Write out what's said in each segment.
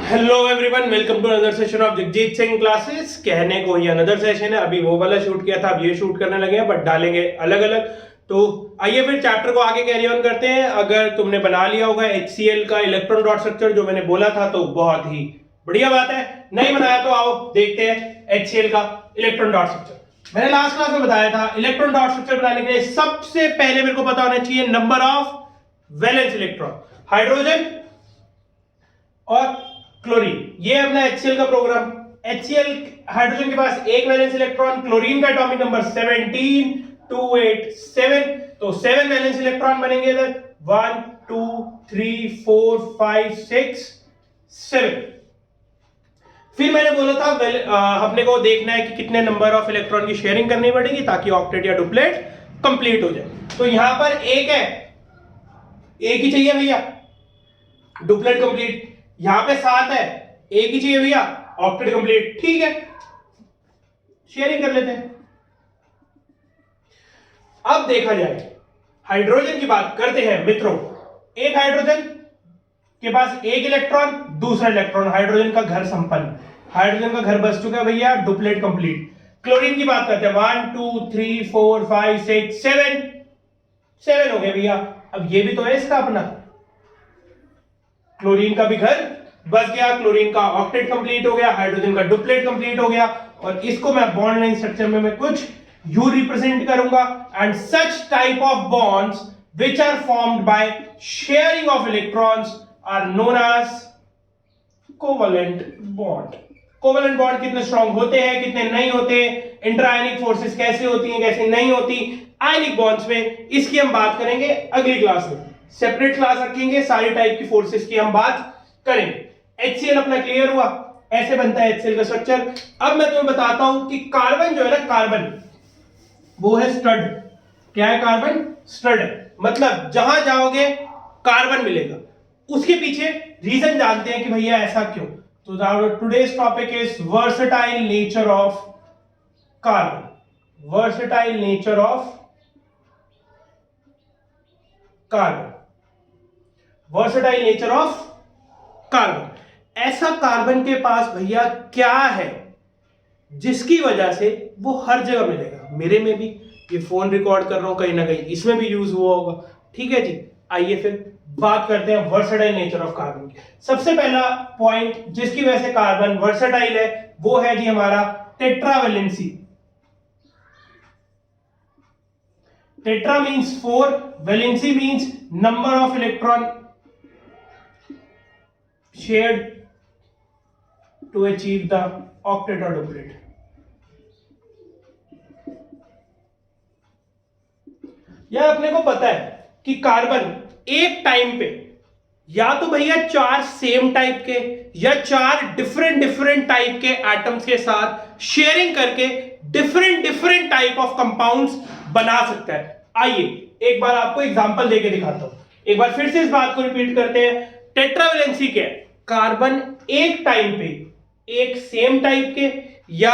Hello everyone, welcome to another session of Jagjit Singh classes. कहने को ये अनदर सेशन है, अभी वो वाला शूट किया था, अब ये शूट करने लगे हैं, बट डालेंगे अलग अलग। तो आइए फिर चैप्टर को आगे कैरी ऑन करते हैं। अगर तुमने बना लिया होगा HCl का इलेक्ट्रॉन डॉट स्ट्रक्चर जो मैंने बोला था, तो बहुत ही बढ़िया बात है। नहीं बनाया तो आओ देखते हैं HCl का इलेक्ट्रॉन डॉट स्ट्रक्चर। मैंने लास्ट क्लास में बताया था इलेक्ट्रॉन डॉट स्ट्रक्चर बनाने के लिए सबसे पहले मेरे को पता होना चाहिए number of valence electron, hydrogen और क्लोरीन। ये अपना HCl का प्रोग्राम। HCl हाइड्रोजन के पास एक वैलेंस इलेक्ट्रॉन, क्लोरीन का एटॉमिक नंबर 17287, तो 7 वैलेंस इलेक्ट्रॉन बनेंगे इधर। 1 2 3 4 5 6 7। फिर मैंने बोला था अपने को देखना है कि कितने नंबर ऑफ इलेक्ट्रॉन की शेयरिंग करनी पड़ेगी ताकि ऑक्टेट या डुप्लेट कंप्लीट हो जाए। तो यहां पर एक है, एक ही चाहिए भैया, डुप्लेट कंप्लीट। यहां पे 7 है, एक ही चाहिए भैया, ऑक्टेट कंप्लीट। ठीक है, शेयरिंग कर लेते हैं। अब देखा जाए, हाइड्रोजन की बात करते हैं मित्रों। एक हाइड्रोजन के पास एक इलेक्ट्रॉन, दूसरा इलेक्ट्रॉन, हाइड्रोजन का घर संपन्न, हाइड्रोजन का घर बस चुका है भैया, डुप्लेट कंप्लीट। क्लोरीन की बात करते हैं, 1 2 3 4 5 6 7 हो गए भैया। अब ये भी तो है इसका अपना, क्लोरीन का भी घर बस गया, क्लोरीन का ऑक्टेट कंप्लीट हो गया, हाइड्रोजन का डुप्लेट कंप्लीट हो गया। और इसको मैं बॉन्ड लाइन स्ट्रक्चर में मैं कुछ यू रिप्रेजेंट करूंगा। And such type of bonds which are formed by sharing of electrons are known as covalent bond. Covalent bond कितने स्ट्रांग होते हैं, कितने नहीं होते, इंटरआयनिक फोर्सेस कैसे होती हैं, कैसे नहीं होती आयनिक बॉन्ड्स में, इसकी हम बात करेंगे अगली क्लास में। सेपरेट क्लास रखेंगे, सारी टाइप की फोर्सेस की हम बात करेंगे। HCl अपना क्लियर हुआ, ऐसे बनता है HCl का स्ट्रक्चर। अब मैं तुम्हें बताता हूं कि कार्बन जो है ना, कार्बन वो है स्टड। क्या है कार्बन? स्टड है, मतलब जहां जाओगे कार्बन मिलेगा। उसके पीछे रीजन जानते हैं कि भैया ऐसा क्यों। तो today's topic is versatile nature of carbon. Versatile nature of carbon, versatile nature of carbon. ऐसा कार्बन के पास भैया क्या है जिसकी वजह से वो हर जगह मिलेगा। मेरे में भी, ये फोन रिकॉर्ड कर रहा हूं, कहीं ना कहीं इसमें भी यूज हुआ होगा। ठीक है जी, आइए फिर बात करते हैं वर्सेटाइल नेचर ऑफ कार्बन की। सबसे पहला पॉइंट जिसकी वजह से कार्बन वर्सेटाइल है वो है जी हमारा tetravalency. Tetra means 4, valency means number of electron shared to achieve the octet or duplet। यह अपने को पता है कि कार्बन एक टाइम पे या तो भैया 4 सेम टाइप के या 4 डिफरेंट टाइप के एटम्स के साथ शेयरिंग करके डिफरेंट टाइप ऑफ कंपाउंड्स बना सकता है। आइए एक बार आपको एग्जांपल देके दिखाता हूं। एक बार फिर से इस बात को रिपीट करते हैं। टेट्रावैलेंसी क्या है? कार्बन एक टाइम पे एक सेम टाइप के या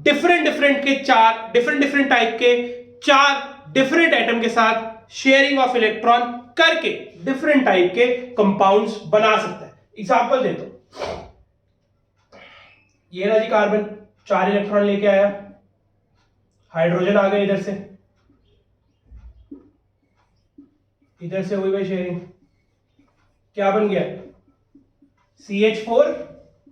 डिफरेंट के 4 डिफरेंट टाइप के 4 डिफरेंट एटम के साथ शेयरिंग ऑफ इलेक्ट्रॉन करके डिफरेंट टाइप के कंपाउंड्स बना सकता है। एग्जांपल देता हूं, ये रहा जी कार्बन, 4 इलेक्ट्रॉन लेके आया, हाइड्रोजन आ गए इधर से हुई भाई शेयरिंग, क्या बन गया? CH4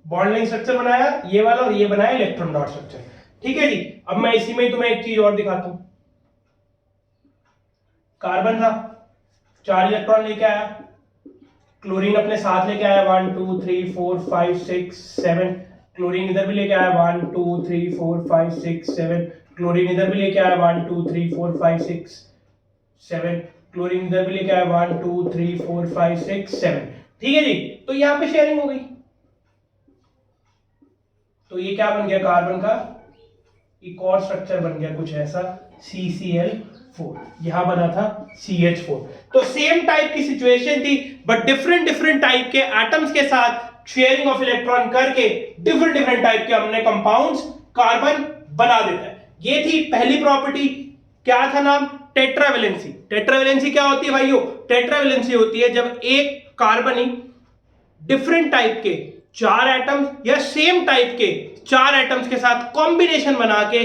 बॉन्ड लाइन स्ट्रक्चर बनाया ये वाला, और ये बनाया इलेक्ट्रॉन डॉट स्ट्रक्चर। ठीक है जी, अब मैं इसी में तुम्हें एक चीज और दिखाता हूं। कार्बन था, 4 इलेक्ट्रॉन लेके आया, क्लोरीन अपने साथ लेके आया, 1 2 3 4 5 6 7। क्लोरीन इधर भी लेके आया, 1 2 3 4 5 6 7। क्लोरीन इधर भी लेके आया, 1 2 3 4 5 6 7। क्लोरीन इधर भी लेके आया, 1 2 3 4 5 6 7। ठीक है जी, तो यहां पे शेयरिंग हो गई। तो ये क्या बन गया? कार्बन का एक और स्ट्रक्चर बन गया कुछ ऐसा, CCl4। यहां बना था CH4। तो सेम टाइप की सिचुएशन थी, बट डिफरेंट टाइप के एटम्स के साथ शेयरिंग ऑफ इलेक्ट्रॉन करके डिफरेंट टाइप के हमने कंपाउंड्स कार्बन बना देता है। ये थी पहली प्रॉपर्टी। क्या था नाम? टेट्रावैलेंसी। टेट्रावैलेंसी क्या होती है भाइयों? टेट्रावैलेंसी होती है जब एक कार्बन ही डिफरेंट टाइप के चार एटम्स या सेम टाइप के चार एटम्स के साथ कॉम्बिनेशन बना के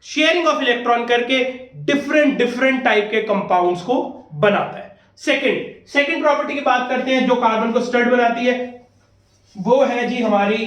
शेयरिंग ऑफ इलेक्ट्रॉन करके डिफरेंट डिफरेंट टाइप के कंपाउंड्स को बनाता है। सेकंड प्रॉपर्टी की बात करते हैं जो कार्बन को स्टर्ड बनाती है, वो है जी हमारी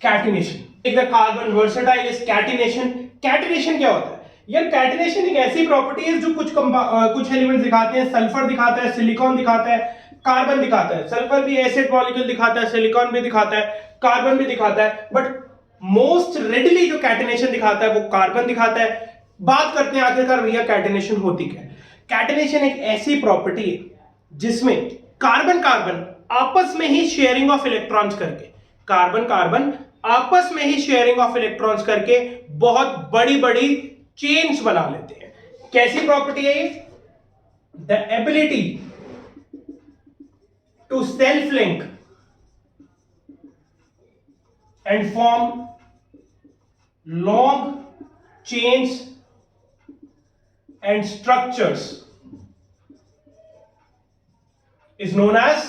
कैटिनेशन। एक the carbon versatile is catenation. Catenation क्या होता है यार? कैटिनेशन एक ऐसी प्रॉपर्टी है जो कुछ एलिमेंट्स दिखाते हैं, सल्फर दिखाता है, सिलिकॉन दिखाता है, कार्बन दिखाता है। सल्फर भी एसिड मॉलिक्यूल दिखाता है, सिलिकॉन भी दिखाता है, कार्बन भी दिखाता है, बट मोस्ट रेडिली जो कैटिनेशन दिखाता है वो कार्बन दिखाता है। बात करते हैं आखिरकार भैया कैटिनेशन होती क्या है। कैटिनेशन एक ऐसी प्रॉपर्टी है जिसमें कार्बन कार्बन आपस में ही शेयरिंग ऑफ इलेक्ट्रॉन्स करके, कार्बन कार्बन आपस में ही शेयरिंग ऑफ इलेक्ट्रॉन्स करके बहुत बड़ी बड़ी चेन्स बना लेते हैं। कैसी प्रॉपर्टी है ये? The ability to self link and form long chains and structures is known as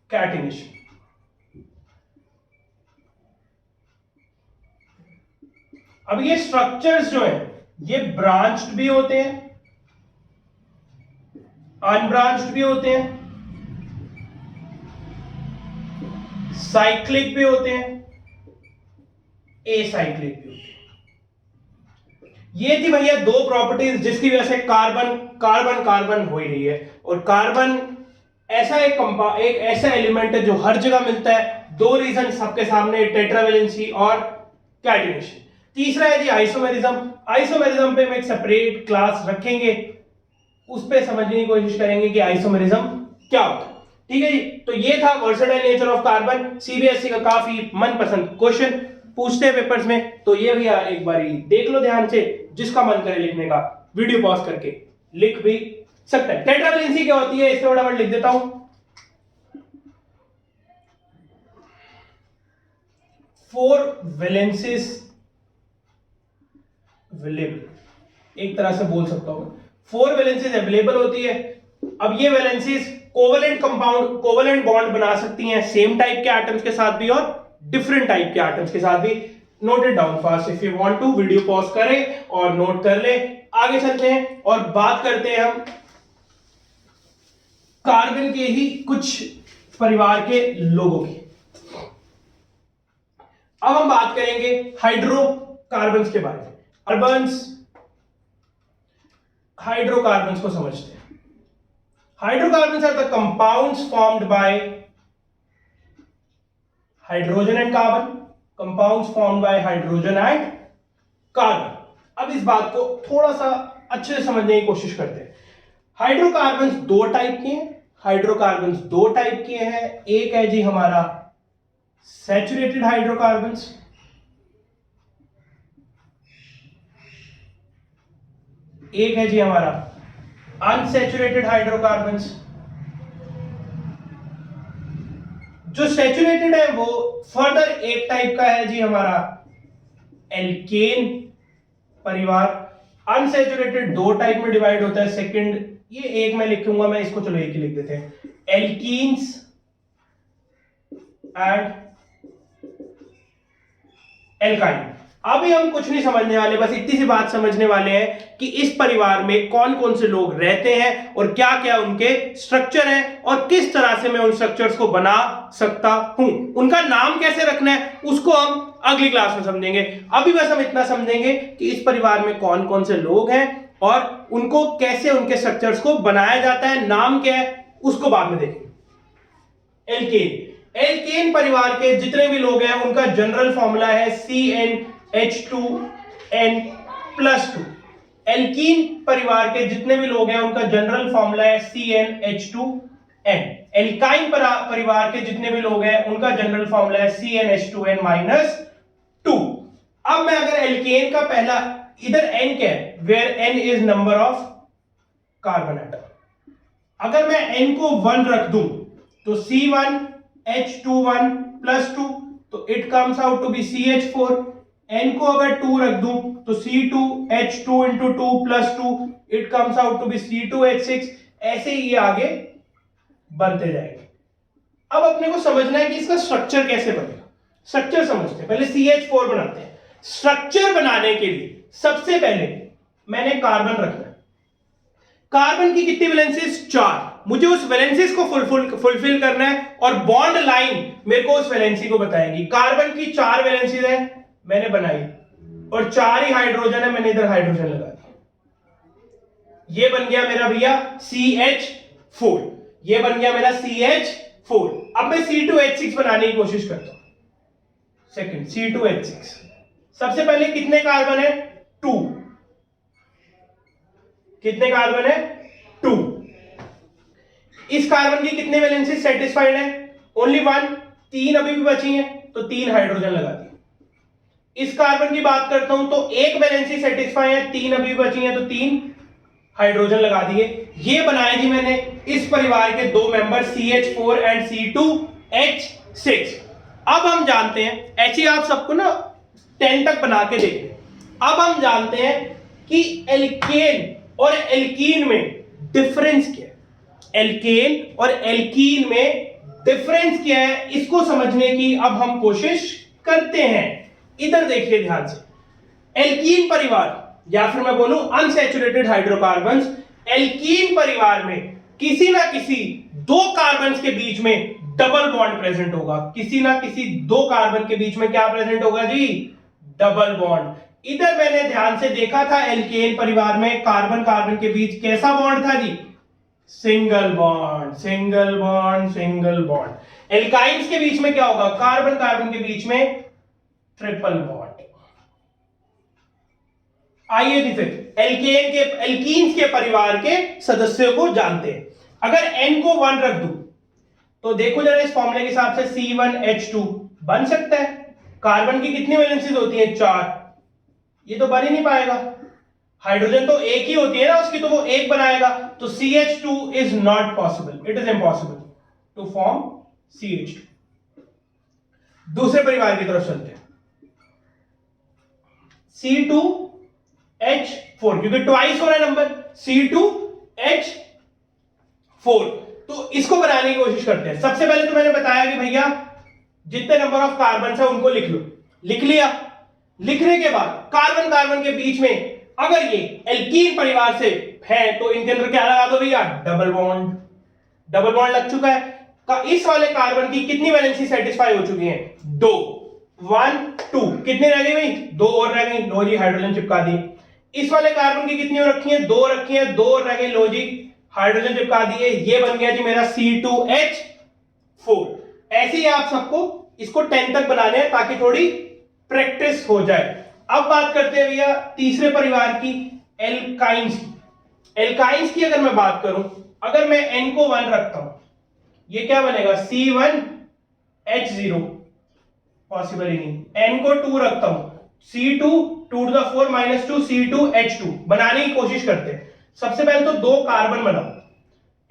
catenation. अब ये स्ट्रक्चर्स जो हैं ये ब्रांच्ड भी होते हैं, अनब्रांच्ड भी होते हैं, साइक्लिक भी होते हैं, एसाइक्लिक भी होते हैं। ये थी भैया दो प्रॉपर्टीज जिसकी वजह से कार्बन कार्बन कार्बन हो ही रही है। और कार्बन ऐसा एक ऐसा एलिमेंट है जो हर जगह मिलता है। दो रीजन सबके सामने, टेट्रावेलेंसी और कैटिनेशन। तीसरा है जी आइसोमेरिज्म। आइसोमेरिज्म पे हम एक सेपरेट क्लास रखेंगे, उस पे समझने की कोशिश करेंगे कि आइसोमेरिज्म क्या होता है। ठीक है जी, तो ये था versatile nature of carbon. CBSE का काफी मनपसंद क्वेश्चन पूछते हैं पेपर्स में, तो ये भैया एक बारी देख लो ध्यान से। जिसका मन करे लिखने का वीडियो पॉज करके लिख भी सकता है। टेट्रावेलेंसी क्या होती है इससे फटाफट लिख देता हूं। 4 वैलेंसीज अवेलेबल, एक तरह से बोल सकता हूं 4 वैलेंसीज अवेलेबल होती है। अब ये valencies covalent compound, covalent bond बना सकती हैं सेम टाइप के एटम्स के साथ भी और डिफरेंट टाइप के एटम्स के साथ भी। Note it down fast if you want to. Video pause करें और नोट कर ले। आगे चलते हैं और बात करते हैं हम कार्बन के ही कुछ परिवार के लोगों की। अब हम बात करेंगे हाइड्रोकार्बन्स के बारे में। हाइड्रोकार्बन्स को समझते हैं। Hydrocarbons are the compounds formed by hydrogen and carbon. Compounds formed by hydrogen and carbon. अब इस बात को थोड़ा सा अच्छे से समझने की कोशिश करते हैं। हाइड्रोकार्बन्स दो टाइप के हैं। हाइड्रोकार्बन्स दो टाइप के हैं। एक है जी हमारा सैचुरेटेड हाइड्रोकार्बन्स, एक है जी हमारा अनसैचुरेटेड हाइड्रोकार्बन्स। जो सैचुरेटेड है वो फर्दर एक टाइप का है जी हमारा एल्केन परिवार। अनसैचुरेटेड दो टाइप में डिवाइड होता है। सेकंड, ये एक मैं लिखूंगा, मैं इसको चलो एक ही लिख देते हैं, एल्कीन्स एंड एल्काइन। अभी हम कुछ नहीं समझने वाले, बस इतनी सी बात समझने वाले हैं कि इस परिवार में कौन कौन से लोग रहते हैं और क्या क्या उनके स्ट्रक्चर हैं और किस तरह से मैं उन स्ट्रक्चर्स को बना सकता हूं। उनका नाम कैसे रखना है उसको हम अगली क्लास में समझेंगे। अभी बस हम इतना समझेंगे कि इस परिवार में कौन कौन से लोग हैं और उनको कैसे उनके स्ट्रक्चर्स को बनाया जाता है, नाम क्या है उसको बाद में देखेंगे। एल्केन। एल्केन परिवार के जितने भी लोग हैं उनका जनरल फॉर्मूला है CnH2n+2। एल्कीन परिवार के जितने भी लोग हैं उनका जनरल फॉर्मूला है CnH2n। एल्काइन परिवार के जितने भी लोग हैं उनका जनरल फॉर्मूला है CnH2n-2। अब मैं अगर एल्केन का पहला, इधर n क्या है, where n is number of carbon atom, अगर मैं n को 1 रख दूं तो C1H21+2 तो it comes out to be CH4। n को अगर 2 रख दूं तो C2H2 × 2+2 it comes out to be C2H6। ऐसे ही ये आगे बनते जाएंगे। अब अपने को समझना है कि इसका स्ट्रक्चर कैसे बनेगा। स्ट्रक्चर समझते हैं, पहले CH4 बनाते हैं। स्ट्रक्चर बनाने के लिए सबसे पहले मैंने कार्बन रखना है। कार्बन की कितनी वैलेंसीज? 4। मुझे उस वैलेंसीज को फुलफिल करना है और बॉन्ड लाइन मेरे को उस वैलेंसी को बताएगी। कार्बन की 4 वैलेंसीज है, मैंने बनाई, और 4 ही हाइड्रोजन है, मैंने इधर हाइड्रोजन लगा दिया। ये बन गया मेरा भैया CH4, ये बन गया मेरा CH4। अब मैं C2H6 बनाने की कोशिश करता हूं। सेकंड C2H6, सबसे पहले कितने कार्बन है? 2। कितने कार्बन है? 2। इस कार्बन की कितने वैलेंसी सेटिस्फाइड है? ओनली 1। 3 अभी भी बची हैं, तो 3 हाइड्रोजन लगा दिए। इस कार्बन की बात करता हूं तो एक वैलेंसी सेटिस्फाई है, 3 अभी भी बची हैं, तो 3 हाइड्रोजन लगा दिए। ये बनाए जी मैंने इस परिवार के 2 मेंबर CH4 एंड C2H6। अब हम जानते हैं, ऐसे आप सबको ना 10 तक बना के देखते। अब हम जानते हैं कि एल्केन और एल्कीन में डिफरेंस क्या है। एल्केन और एल्कीन में डिफरेंस क्या है, इसको समझने की अब हम कोशिश करते हैं। इधर देखिए ध्यान से। एल्कीन परिवार या फिर मैं बोलूं अनसैचुरेटेड हाइड्रोकार्बन्स, एल्कीन परिवार में किसी ना किसी 2 कार्बन्स के बीच में डबल बॉन्ड प्रेजेंट होगा। किसी ना किसी 2 कार्बन के बीच में क्या प्रेजेंट होगा जी? Double bond. इधर मैंने ध्यान से देखा था, एल्केन परिवार में कार्बन कार्बन के बीच कैसा बॉन्ड था जी? Single bond, single bond, single bond. Alkynes के बीच में क्या होगा? कार्बन कार्बन के बीच में ट्रिपल बॉन्ड। आइए जी फिर एल्कीन्स के परिवार के सदस्यों को जानते हैं। अगर n को 1 रख दूं तो देखो जरा इस फॉर्मूले के हिसाब से C1H2 बन सकता है। कार्बन की कितनी वैलेंसीज होती है? 4। ये तो बन ही नहीं पाएगा, हाइड्रोजन तो एक ही होती है ना उसकी, तो वो एक बनाएगा। तो CH2 is not possible, it is impossible to form CH2। दूसरे परिवार की तरफ चलते हैं, C2H4, क्योंकि ट्वाइस हो रहा है नंबर, C2H4। तो इसको बनाने की कोशिश करते हैं। सबसे पहले तो मैंने बताया कि भैया जितने नंबर ऑफ कार्बन है उनको लिख लो। लिख लिया। लिखने के बाद कार्बन कार्बन के बीच में अगर ये एल्कीन परिवार से है तो इनके अंदर क्या लगा दो भैया? Double bond. डबल बॉन्ड लग चुका है। इस वाले कार्बन की कितनी वैलेंसी सेटिस्फाई हो चुकी है? 2। 1 2 कितने रह गई भाई? 2 और रह गई। लो जी हाइड्रोजन चिपका दी। इस वाले कार्बन की कितनी रखी है? 2 रखी है, 2 रह गई। लो जी हाइड्रोजन चिपका दिए। ये बन गया जी मेरा C2H4। ऐसे ही आप सबको इसको 10 तक बनाने हैं ताकि थोड़ी प्रैक्टिस हो जाए। अब बात करते हैं भैया तीसरे परिवार की, एल्काइंस की। एल्काइंस की अगर मैं बात करूं, अगर मैं N को 1 रखता हूं, ये क्या बनेगा? C1H0, पॉसिबल ही नहीं। N को 2 रखता हूं, C2 2 to the 4 minus 2 C2H2 बनाने की कोशिश करते हैं। सबसे पहले तो 2 कार्बन बनाओ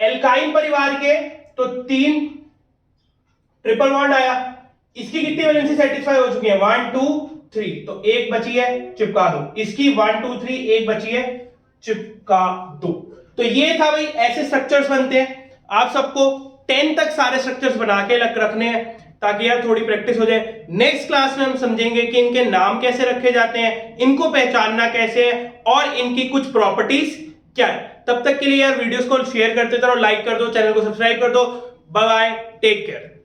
एल्काइन परिवार के, तो 3 ट्रिपल बॉन्ड आया। इसकी कितनी वैलेंसी सेटिस्फाई हो चुकी है? 1 2 3, तो एक बची है, चिपका दो। इसकी 1 2 3, एक बची है, चिपका दो। तो ये था भाई, ऐसे स्ट्रक्चर्स बनते हैं। आप सबको 10 तक सारे स्ट्रक्चर्स बना के रखने हैं ताकि यार थोड़ी प्रैक्टिस हो जाए। नेक्स्ट क्लास में हम समझेंगे कि इनके नाम कैसे रखे जाते हैं, इनको पहचानना कैसे है और इनकी कुछ प्रॉपर्टीज क्या है। तब तक के लिए यार वीडियोस को शेयर करते रहो, लाइक कर दो, चैनल को सब्सक्राइब कर दो। Bye bye, take care.